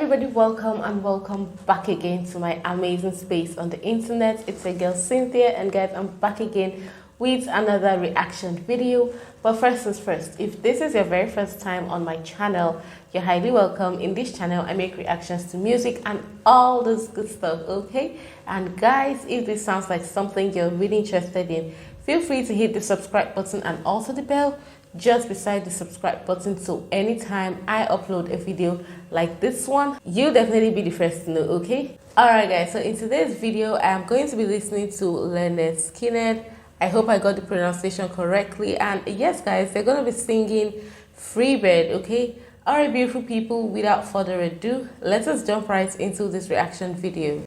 everybody, welcome and welcome back again to my amazing space on the internet. It's a girl Cynthia, and guys, I'm back again with another reaction video. But first things first, if this is your very first time on my channel, you're highly welcome. In this channel I make reactions to music and all this good stuff, okay? And guys, if this sounds like something you're really interested in, feel free to hit the subscribe button and also the bell just beside the subscribe button, so anytime I upload a video like this one, you'll definitely be the first to know, okay? Alright guys, so in today's video I am going to be listening to Lynyrd Skynyrd. I hope I got the pronunciation correctly, and yes guys, they're going to be singing Freebird, okay? Alright beautiful people, without further ado, let us jump right into this reaction video.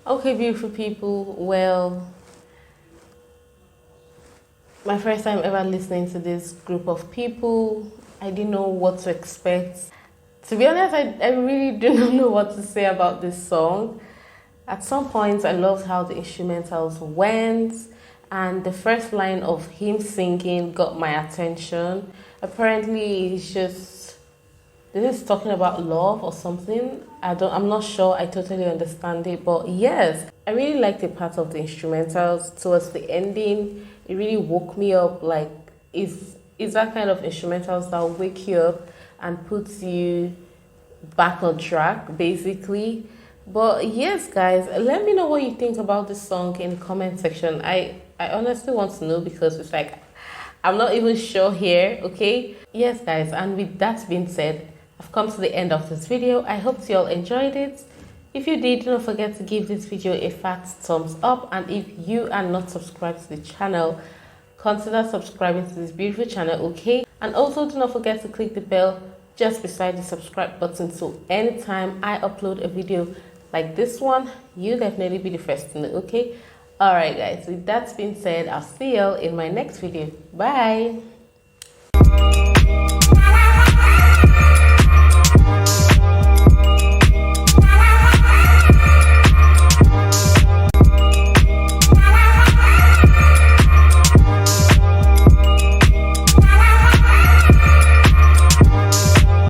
Okay, beautiful people. Well, my first time ever listening to this group of people. I didn't know what to expect. To be honest, I really do not know what to say about this song. At some points, I loved how the instrumentals went, and the first line of him singing got my attention. Apparently, this is talking about love or something. I'm not sure I totally understand it, but yes, I really liked the part of the instrumentals towards the ending. It really woke me up. Like, it's that kind of instrumentals that will wake you up and puts you back on track, basically. But yes, guys, let me know what you think about this song in the comment section. I honestly want to know because it's like I'm not even sure here. Okay, yes, guys, and with that being said, I've come to the end of this video. I hope you all enjoyed it. If you did, do not forget to give this video a fat thumbs up, and if you are not subscribed to the channel, consider subscribing to this beautiful channel, okay? And also do not forget to click the bell just beside the subscribe button, so anytime I upload a video like this one, you'll definitely be the first to know, okay? Alright guys, with that being said, I'll see y'all in my next video. Bye!